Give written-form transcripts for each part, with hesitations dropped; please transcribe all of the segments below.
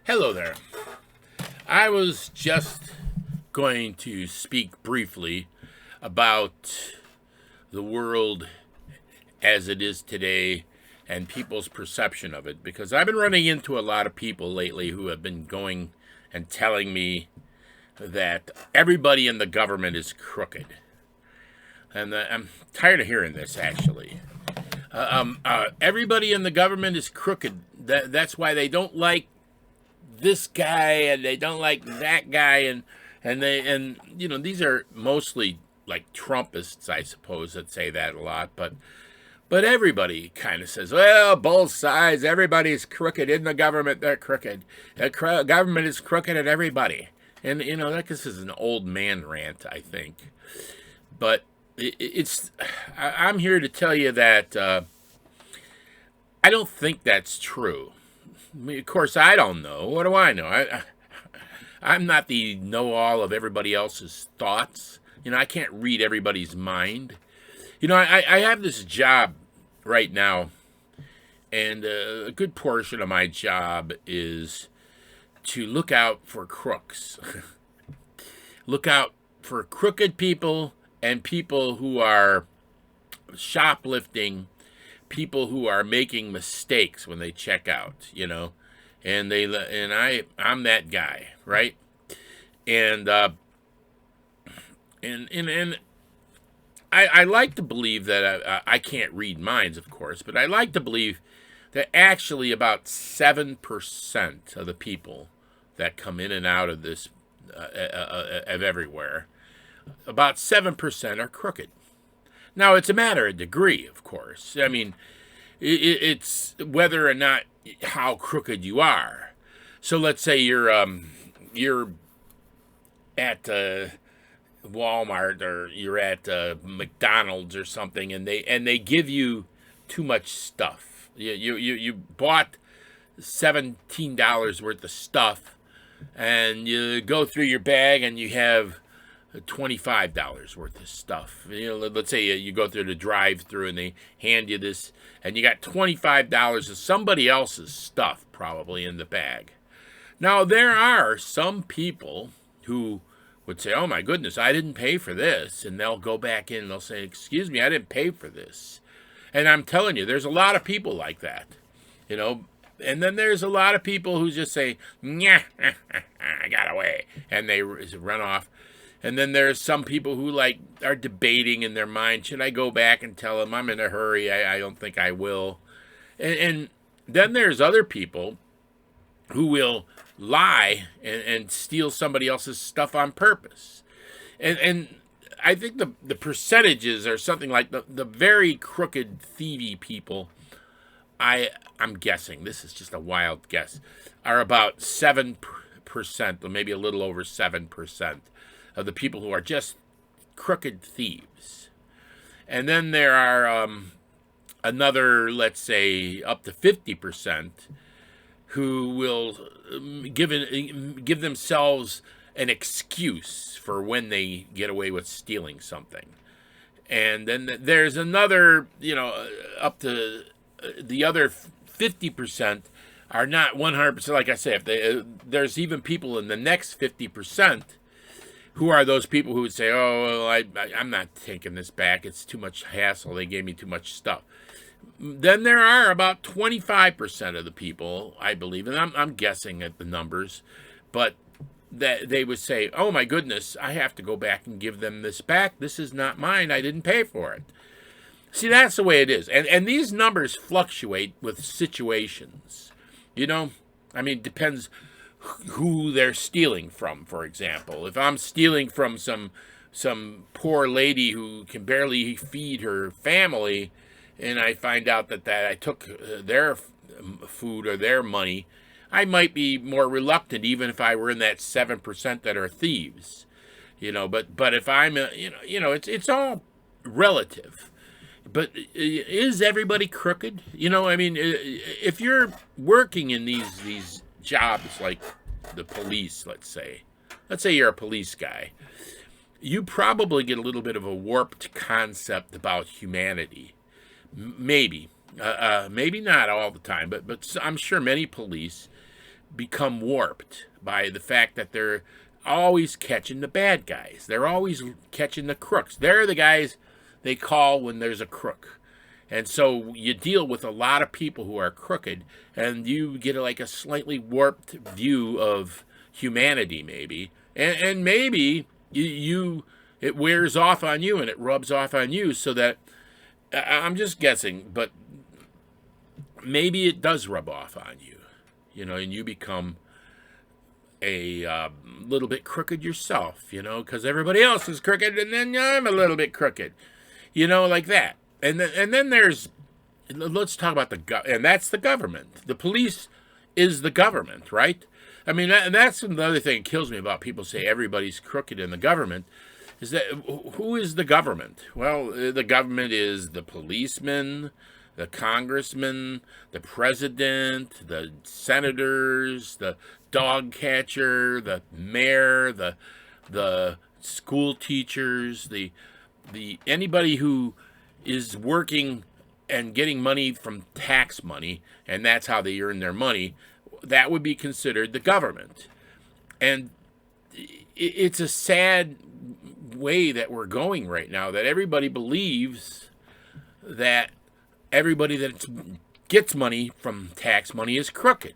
Hello there. I was just going to speak briefly about the world as it is today and people's perception of it because I've been running into a lot of people lately who have been going and telling me that everybody in the government is crooked. And I'm tired of hearing this, actually. Everybody in the government is crooked. That's why they don't like this guy and they don't like that guy and these are mostly like Trumpists, I suppose, that say that a lot, but everybody kind of says, well, both sides, everybody's crooked in the government, they're crooked. The government is crooked at everybody. And that this is an old man rant, I think. But I'm here to tell you that I don't think that's true. I mean, of course, I don't know. What do I know? I'm not the know-all of everybody else's thoughts. I can't read everybody's mind. I have this job right now, and a good portion of my job is to look out for crooks. Look out for crooked people and people who are shoplifting, people who are making mistakes when they check out. I'm that guy, right? And and I like to believe that I can't read minds, of course, but I like to believe that actually about 7% of the people that come in and out of this of everywhere, about 7% are crooked. Now, it's a matter of degree, of course. I mean, it's whether or not how crooked you are. So let's say you're at Walmart or you're at McDonald's or something, and they give you too much stuff. You bought $17 worth of stuff, and you go through your bag and you have $25 worth of stuff. Let's say you go through the drive-through and they hand you this, and you got $25 of somebody else's stuff probably in the bag. Now there are some people who would say, "Oh my goodness, I didn't pay for this," and they'll go back in and they'll say, "Excuse me, I didn't pay for this." And I'm telling you, there's a lot of people like that, you know. And then there's a lot of people who just say, "Yeah, I got away," and they run off. And then there's some people who are debating in their mind, should I go back and tell them I'm in a hurry? I don't think I will. And then there's other people who will lie and steal somebody else's stuff on purpose. And I think the percentages are something like the very crooked, thievy people, I'm guessing, this is just a wild guess, are about 7%, or maybe a little over 7% of the people who are just crooked thieves. And then there are another, let's say, up to 50% who will give themselves an excuse for when they get away with stealing something. And then there's another, up to the other 50% are not 100%. Like I say, there's even people in the next 50% who are those people who would say, "Oh, well, I'm not taking this back. It's too much hassle. They gave me too much stuff." Then there are about 25% of the people, I believe, and I'm guessing at the numbers, but that they would say, "Oh my goodness, I have to go back and give them this back. This is not mine. I didn't pay for it." See, that's the way it is. And these numbers fluctuate with situations. I mean, it depends who they're stealing from, for example. If I'm stealing from some poor lady who can barely feed her family, and I find out that I took their food or their money, I might be more reluctant, even if I were in that 7% that are thieves. But if I'm, it's all relative. But is everybody crooked? I mean, if you're working in these jobs like the police, let's say you're a police guy, you probably get a little bit of a warped concept about humanity. Maybe, maybe not all the time, but I'm sure many police become warped by the fact that they're always catching the bad guys. They're always catching the crooks. They're the guys they call when there's a crook. And so you deal with a lot of people who are crooked, and you get like a slightly warped view of humanity, maybe. And maybe it wears off on you and it rubs off on you, so that I'm just guessing, but maybe it does rub off on you, and you become a little bit crooked yourself, because everybody else is crooked, and then I'm a little bit crooked, like that. And then there's, let's talk about and that's the government. The police is the government, right? I mean, that's another thing that kills me about people say everybody's crooked in the government, is that who is the government? Well, the government is the policeman, the congressman, the president, the senators, the dog catcher, the mayor, the school teachers, the anybody who is working and getting money from tax money, and that's how they earn their money. That would be considered the government. And it's a sad way that we're going right now, that everybody believes that everybody that gets money from tax money is crooked.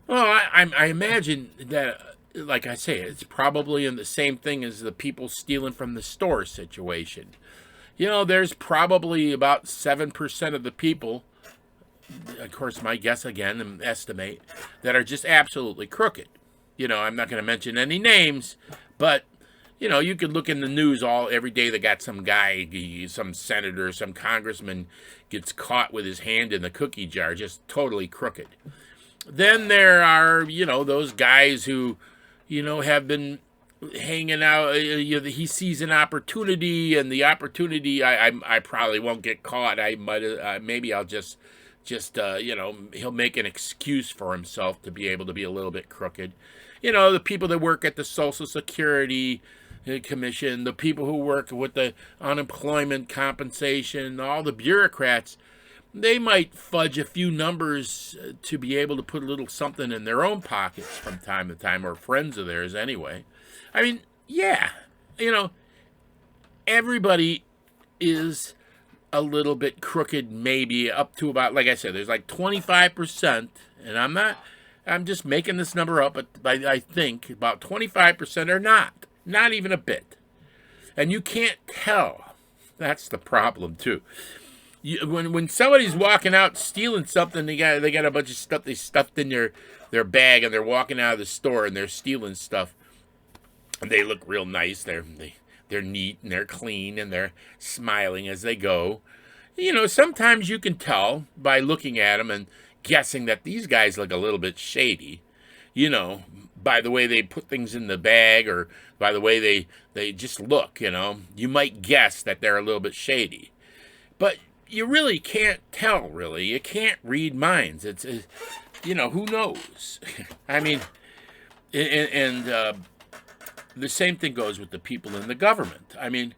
Well, I imagine that, like I say, it's probably in the same thing as the people stealing from the store situation. There's probably about 7% of the people, of course, my guess again, and estimate, that are just absolutely crooked. I'm not going to mention any names, but, you could look in the news every day. They got some guy, some senator, some congressman gets caught with his hand in the cookie jar, just totally crooked. Then there are, those guys who, have been hanging out. He sees an opportunity, and the opportunity, I probably won't get caught. I might, maybe I'll just he'll make an excuse for himself to be able to be a little bit crooked. The people that work at the Social Security Commission, the people who work with the unemployment compensation, all the bureaucrats, they might fudge a few numbers to be able to put a little something in their own pockets from time to time, or friends of theirs anyway. I mean, yeah, everybody is a little bit crooked, maybe up to about, like I said, there's like 25%, and I'm just making this number up, but I think about 25% are not even a bit. And you can't tell. That's the problem too. When somebody's walking out stealing something, they got a bunch of stuff they stuffed in their bag, and they're walking out of the store and they're stealing stuff, and they look real nice. They're neat and they're clean and they're smiling as they go. Sometimes you can tell by looking at them and guessing that these guys look a little bit shady, by the way they put things in the bag, or by the way they just look, you might guess that they're a little bit shady. But you really can't tell, really. You can't read minds. It's who knows? I mean, and the same thing goes with the people in the government. I mean,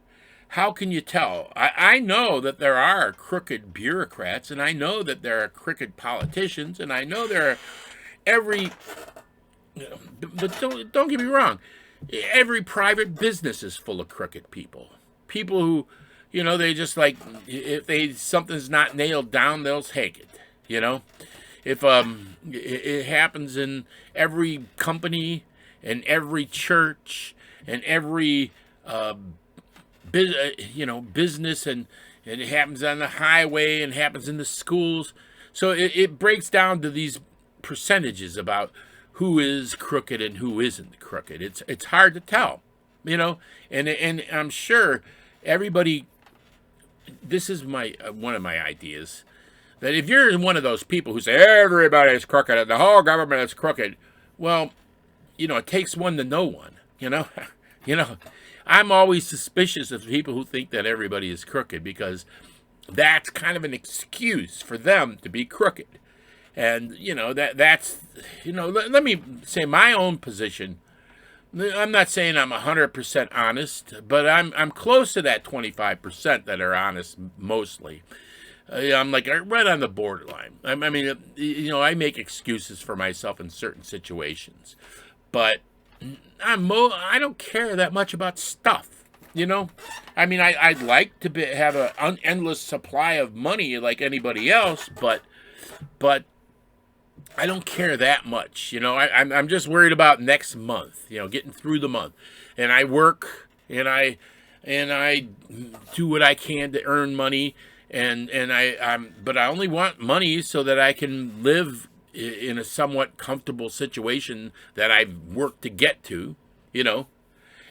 how can you tell? I know that there are crooked bureaucrats, and I know that there are crooked politicians, and I know there are but don't get me wrong. Every private business is full of crooked people. People who, they just like, if something's not nailed down, they'll take it. If it happens in every company, and every church, and every business, and it happens on the highway, and happens in the schools. So it breaks down to these percentages about who is crooked and who isn't crooked. It's hard to tell, and I'm sure everybody. This is one of my ideas, that if you're one of those people who say everybody's crooked and the whole government is crooked, well, it takes one to know one. I'm always suspicious of people who think that everybody is crooked, because that's kind of an excuse for them to be crooked. And, that's, let me say my own position. I'm not saying I'm 100% honest, but I'm close to that 25% that are honest mostly. I'm like right on the borderline. I mean, I make excuses for myself in certain situations, but I don't care that much about stuff. I mean, I'd like to have an endless supply of money like anybody else, but I don't care that much. I'm just worried about next month. Getting through the month, and I work and I do what I can to earn money, but I only want money so that I can live in a somewhat comfortable situation that I've worked to get to. You know,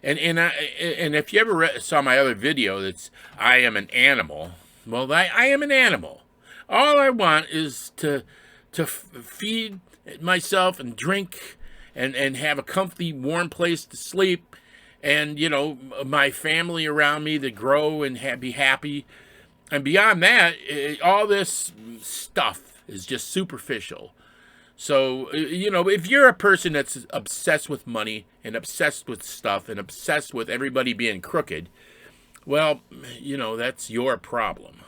and if you ever saw my other video, that's I am an animal. Well, I am an animal. All I want is to feed myself and drink and have a comfy, warm place to sleep, and my family around me to grow and be happy. And beyond that, all this stuff is just superficial. So, if you're a person that's obsessed with money and obsessed with stuff and obsessed with everybody being crooked, well, that's your problem.